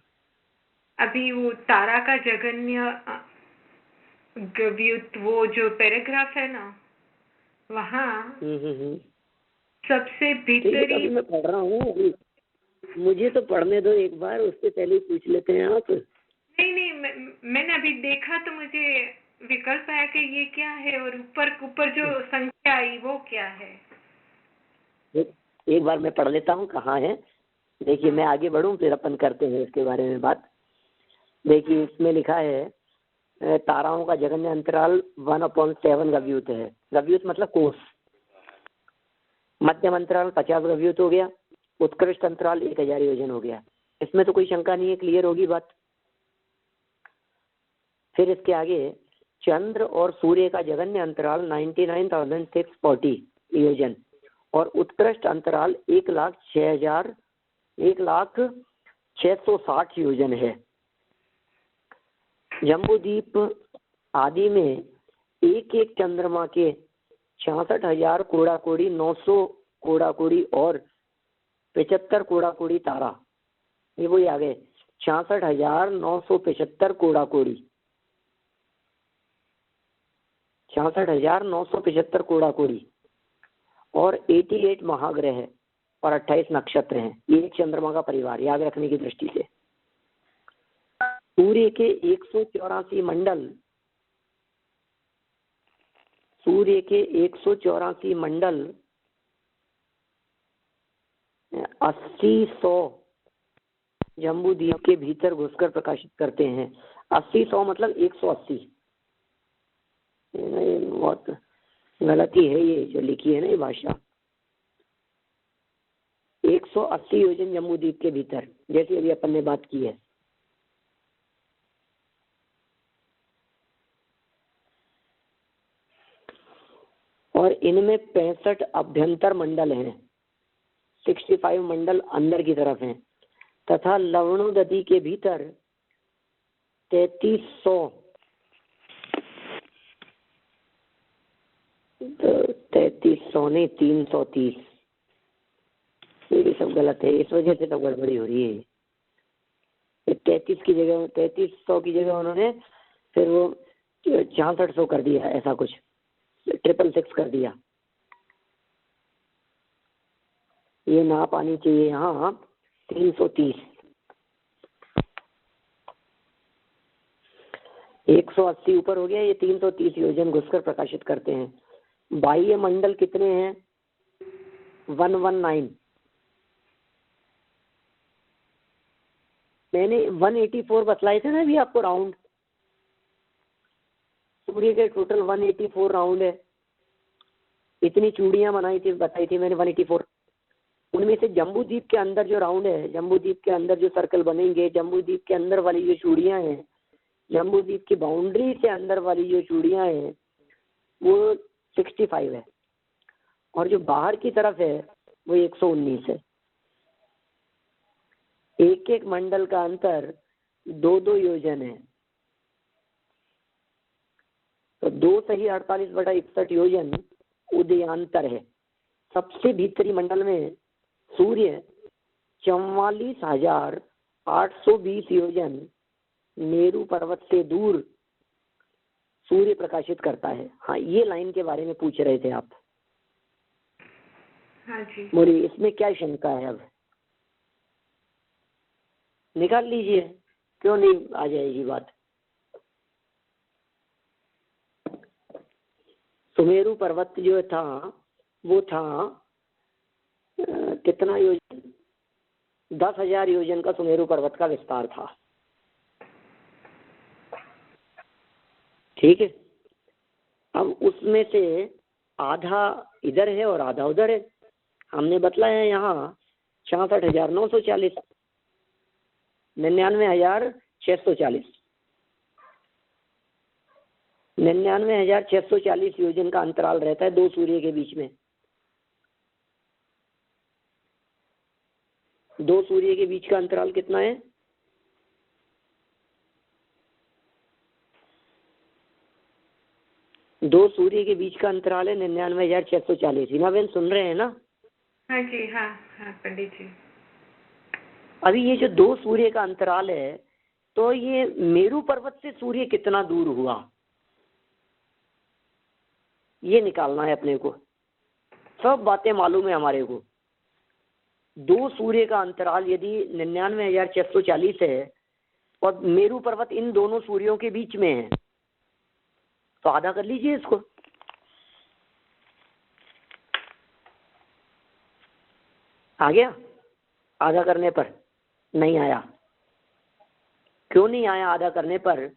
अभी वो तारा का जगन्य व्युत, वो जो पैराग्राफ है ना वहाँ सबसे भीतरी। मैं पढ़ रहा हूँ, मुझे तो पढ़ने दो एक बार, उससे पहले पूछ लेते हैं आप। नहीं, मैंने अभी देखा तो मुझे विकल्प आया कि ये क्या है, और ऊपर जो संख्या आई वो क्या है। एक बार मैं पढ़ लेता हूँ कहाँ है। देखिए मैं आगे बढ़ूँ फिर अपन करते हैं इसके बारे में बात। देखिए इसमें लिखा है ताराओं का जगन्य अंतराल 1/7 गव्यूत है। गव्यूत मतलब कोस। मध्यम अंतराल 50 गव्यूत हो गया। उत्कृष्ट अंतराल 1,000 योजन हो गया। इसमें तो कोई शंका नहीं है, क्लियर होगी बात। फिर इसके आगे चंद्र और सूर्य का जगन्य अंतराल 99,640 योजन और उत्कृष्ट अंतराल 1,06,60 योजन है। जम्बूद्वीप आदि में एक एक चंद्रमा के 66,000 कोड़ा-कोड़ी, 900 कोड़ा-कोड़ी और 75 कोड़ा-कोड़ी तारा। ये वही आ गए 66,975 कोड़ा-कोड़ी, 66,975 कोड़ा-कोड़ी और 88 महाग्रह और 28 नक्षत्र हैं। ये एक चंद्रमा का परिवार, याद रखने की दृष्टि से। सूर्य के 184 मंडल, सूर्य के 184 मंडल 80-100 जम्बूद्वीप के भीतर घुसकर प्रकाशित करते हैं। 80-100 मतलब 180। बहुत गलती है ये जो लिखी है ना ये भाषा। 180 योजन जम्बूद्वीप के भीतर, जैसे अभी अपन ने बात की है। और इनमें 65 अभ्यंतर मंडल हैं, 65 मंडल अंदर की तरफ हैं, तथा लवणोदधि के भीतर 3300 नहीं 330। ये भी सब गलत है, इस वजह से तो गड़बड़ी हो रही है। 33 की जगह 3300 की जगह उन्होंने फिर वो 6600 कर दिया, ऐसा कुछ। 666 कर दिया। ये नाप आनी चाहिए यहाँ 330। 180 ऊपर हो गया, ये 330 योजन घुसकर प्रकाशित करते हैं। बाह्य मंडल कितने हैं? 119। मैंने 184 बतलाए थे ना अभी आपको राउंड। सूर्य के टोटल 184 राउंड है। इतनी चूड़ियां बनाई थी, बताई थी मैंने 184। उनमें से जम्बू द्वीप के अंदर जो राउंड है, जम्बू द्वीप के अंदर जो सर्कल बनेंगे, जम्बू द्वीप के अंदर वाली जो चूड़ियां हैं, जम्बू द्वीप की बाउंड्री से अंदर वाली जो चूड़ियां हैं वो 65 है, और जो बाहर की तरफ है वो 119 है। एक एक मंडल का अंतर 2-2 योजन है, तो 2 सही 48/61 योजन उदयांतर है। सबसे भीतरी मंडल में सूर्य 44,820 योजन मेरू पर्वत से दूर सूर्य प्रकाशित करता है। हाँ, ये लाइन के बारे में पूछ रहे थे आप। हाँ जी। बोलिए, इसमें क्या शंका है? अब निकाल लीजिए, क्यों नहीं आ जाएगी बात। सुमेरु पर्वत जो था वो था कितना योजन? 10,000 योजन का सुमेरु पर्वत का विस्तार था। ठीक है। अब उसमें से आधा इधर है और आधा उधर है। हमने बतलाया है यहाँ 66,940, 99,640, 99,640 योजन का अंतराल रहता है दो सूर्य के बीच में। दो सूर्य के बीच का अंतराल कितना है? दो सूर्य के बीच का अंतराल है 99,640। हिना बहन सुन रहे हैं ना? हाँ जी। हाँ हाँ पंडित जी। अभी ये जो दो सूर्य का अंतराल है, तो ये मेरू पर्वत से सूर्य कितना दूर हुआ, ये निकालना है अपने को। सब बातें मालूम है हमारे को। दो सूर्य का अंतराल यदि 99,640 है और मेरू पर्वत इन दोनों सूर्यों के बीच में है, तो आधा कर लीजिए इसको। आ गया? आधा करने पर नहीं आया। क्यों नहीं आया आधा करने पर?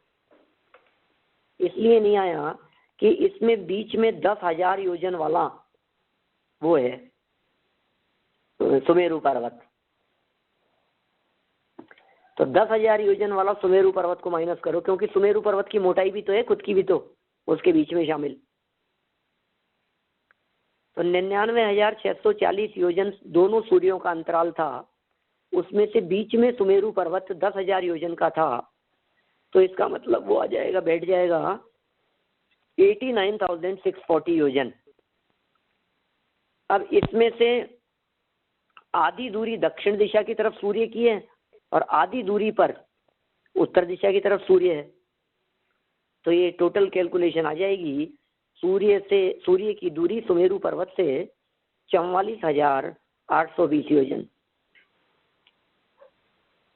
इसलिए नहीं आया कि इसमें बीच में 10,000 योजन वाला वो है सुमेरु पर्वत। तो 10,000 योजन वाला सुमेरु पर्वत को माइनस करो, क्योंकि सुमेरु पर्वत की मोटाई भी तो है, खुद की भी तो उसके बीच में शामिल। तो 99,640 योजन दोनों सूर्यों का अंतराल था, उसमें से बीच में सुमेरु पर्वत 10,000 योजन का था। तो इसका मतलब वो आ जाएगा, बैठ जाएगा 89,640 योजन। अब इसमें से आधी दूरी दक्षिण दिशा की तरफ सूर्य की है और आधी दूरी पर उत्तर दिशा की तरफ सूर्य है। तो ये टोटल कैलकुलेशन आ जाएगी, सूर्य की दूरी सुमेरु पर्वत से 44,820 योजन।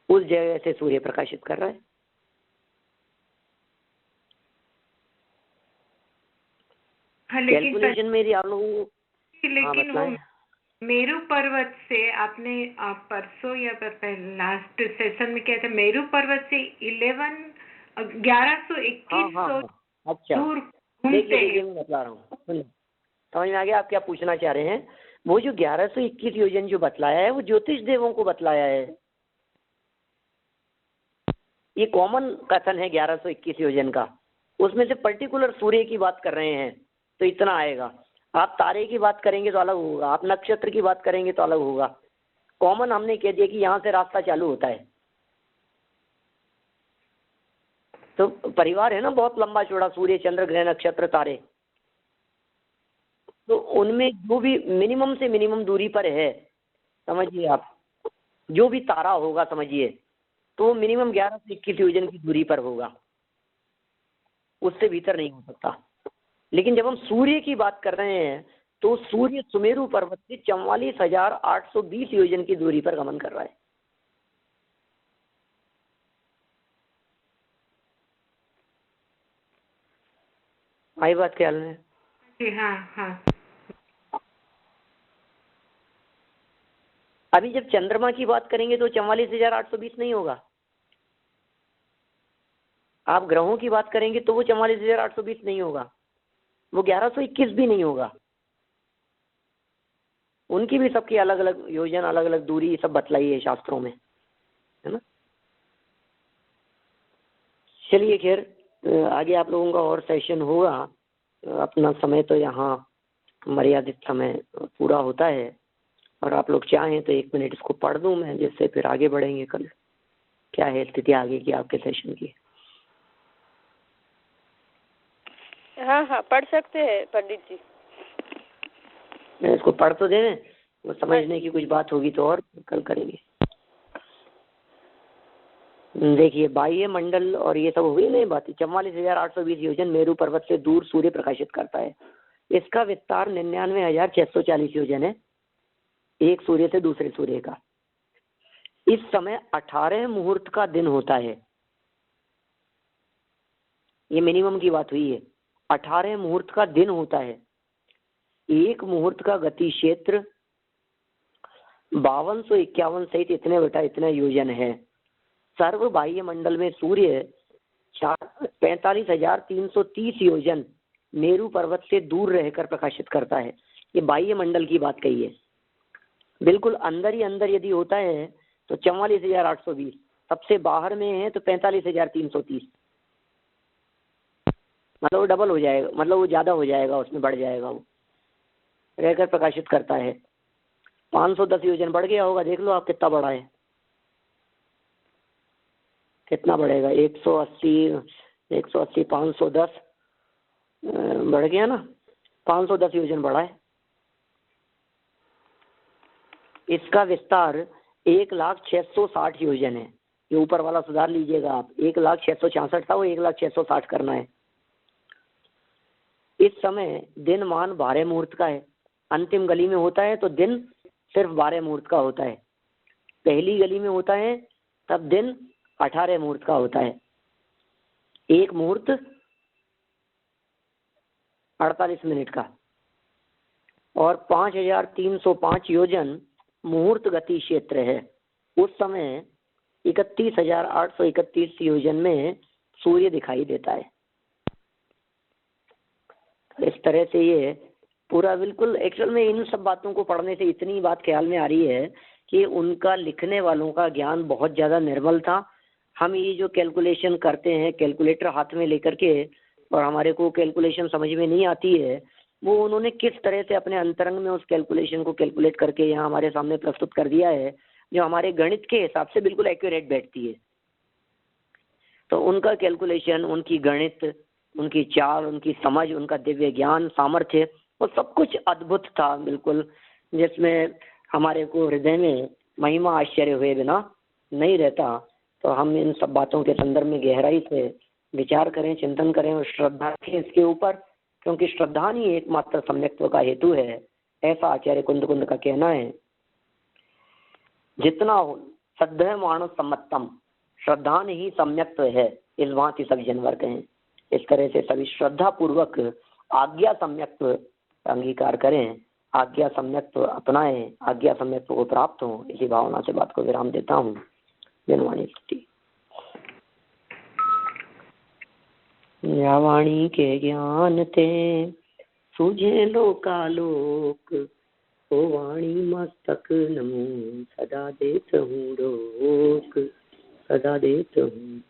उस जगह से सूर्य प्रकाशित कर रहा है। कैलकुलेशन मेरी आप लोगों को लेकिन वो मेरू पर्वत से आपने परसों या लास्ट सेशन में क्या था, मेरू पर्वत से 1121 अच्छा दूर देखिए मैं बता रहा हूँ, समझ में आ गया आप क्या पूछना चाह रहे हैं। वो जो 1121 योजन जो बतलाया है वो ज्योतिष देवों को बतलाया है। ये कॉमन कथन है 1121 योजन का। उसमें से पर्टिकुलर सूर्य की बात कर रहे हैं तो इतना आएगा। आप तारे की बात करेंगे तो अलग होगा, आप नक्षत्र की बात करेंगे तो अलग होगा। कॉमन हमने कह दिया कि यहाँ से रास्ता चालू होता है। तो परिवार है ना बहुत लंबा चौड़ा, सूर्य चंद्र ग्रह नक्षत्र तारे, तो उनमें जो भी मिनिमम से मिनिमम दूरी पर है, समझिए आप, जो भी तारा होगा समझिए, तो मिनिमम 11 से 21 योजन की दूरी पर होगा, उससे भीतर नहीं हो सकता। लेकिन जब हम सूर्य की बात कर रहे हैं तो सूर्य सुमेरु पर्वत से 44,820 योजन की दूरी पर गमन कर रहा है। आई बात ख्याल में? हाँ हाँ। अभी जब चंद्रमा की बात करेंगे तो 44,820 नहीं होगा। आप ग्रहों की बात करेंगे तो वो 44,820 नहीं होगा, वो 1121 भी नहीं होगा। उनकी भी सबकी अलग अलग योजन, अलग अलग दूरी सब बतलाई है शास्त्रों में, है ना। चलिए खैर, आगे आप लोगों का और सेशन होगा। अपना समय तो यहाँ मर्यादित समय पूरा होता है, और आप लोग चाहें तो 1 मिनट इसको पढ़ दूं मैं, जिससे फिर आगे बढ़ेंगे। कल क्या है स्थिति आगे की आपके सेशन की? हाँ हाँ, पढ़ सकते हैं पंडित जी। मैं इसको पढ़ तो दें, वो समझने की कुछ बात होगी तो और कल करेंगे। देखिए, बाह्य मंडल और ये सब हुई नहीं बात। 44,820 योजन मेरू पर्वत से दूर सूर्य प्रकाशित करता है। इसका विस्तार 99,640 योजन है, एक सूर्य से दूसरे सूर्य का। इस समय 18 मुहूर्त का दिन होता है। ये मिनिमम की बात हुई है, 18 मुहूर्त का दिन होता है। एक मुहूर्त का गति क्षेत्र 5251 सहित इतने बटा इतना योजन है। सर्व बाह्य मंडल में सूर्य 45,330 योजन मेरू पर्वत से दूर रहकर प्रकाशित करता है। ये बाह्य मंडल की बात कही है। बिल्कुल अंदर ही अंदर यदि होता है तो 44,820, सबसे बाहर में है तो 45,330, मतलब वो डबल हो जाएगा, मतलब वो ज्यादा हो जाएगा, उसमें बढ़ जाएगा, वो रहकर प्रकाशित करता है। 510 योजन बढ़ गया होगा, देख लो आप कितना बड़ा है, कितना बढ़ेगा। 180 510 बढ़ गया ना, 510 योजन बढ़ा है। इसका विस्तार 1,06,60 योजन है। ये ऊपर वाला सुधार लीजिएगा आप, 1,06,66 था, वो 1,06,60 करना है। इस समय दिन मान 12 मुहूर्त का है। अंतिम गली में होता है तो दिन सिर्फ 12 मुहूर्त का होता है। पहली गली में होता है तब दिन 18 मुहूर्त का होता है। एक मुहूर्त 48 मिनट का, और 5,305 योजन मुहूर्त गति क्षेत्र है। उस समय 31,831 योजन में सूर्य दिखाई देता है। इस तरह से ये पूरा बिल्कुल, एक्चुअल में इन सब बातों को पढ़ने से इतनी बात ख्याल में आ रही है कि उनका लिखने वालों का ज्ञान बहुत ज़्यादा निर्मल था। हम ये जो कैलकुलेशन करते हैं कैलकुलेटर हाथ में लेकर के, और हमारे को कैलकुलेशन समझ में नहीं आती है, वो उन्होंने किस तरह से अपने अंतरंग में उस कैलकुलेशन को कैलकुलेट करके यहाँ हमारे सामने प्रस्तुत कर दिया है, जो हमारे गणित के हिसाब से बिल्कुल एक्यूरेट बैठती है। तो उनका कैलकुलेशन, उनकी गणित, उनकी चाल, उनकी समझ, उनका दिव्य ज्ञान, सामर्थ्य, वो सब कुछ अद्भुत था बिल्कुल, जिसमें हमारे को हृदय में महिमा आश्चर्य हुए बिना नहीं रहता। तो हम इन सब बातों के संदर्भ में गहराई से विचार करें, चिंतन करें और श्रद्धा रखें इसके ऊपर, क्योंकि श्रद्धा ही एकमात्र सम्यक्त्व का हेतु है, ऐसा आचार्य कुंद का कहना है। जितना हो श्रद्धेय मानव सम्मतम, श्रद्धा ही सम्यक्त्व है, इस भांति सभी जनवर कहें। इस तरह से सभी श्रद्धा पूर्वक आज्ञा सम्यक्त्व अंगीकार करें, आज्ञा सम्यक्त्व अपनाएं, आज्ञा सम्यक्त्व को प्राप्त हो। इसी भावना से बात को विराम देता हूँ। जनवाणी स्तुति। या वाणी के ज्ञान ते सूझे लोकालोक, ओ वाणी मस्तक नमो सदा देत हूँ रोक, सदा देत हूँ।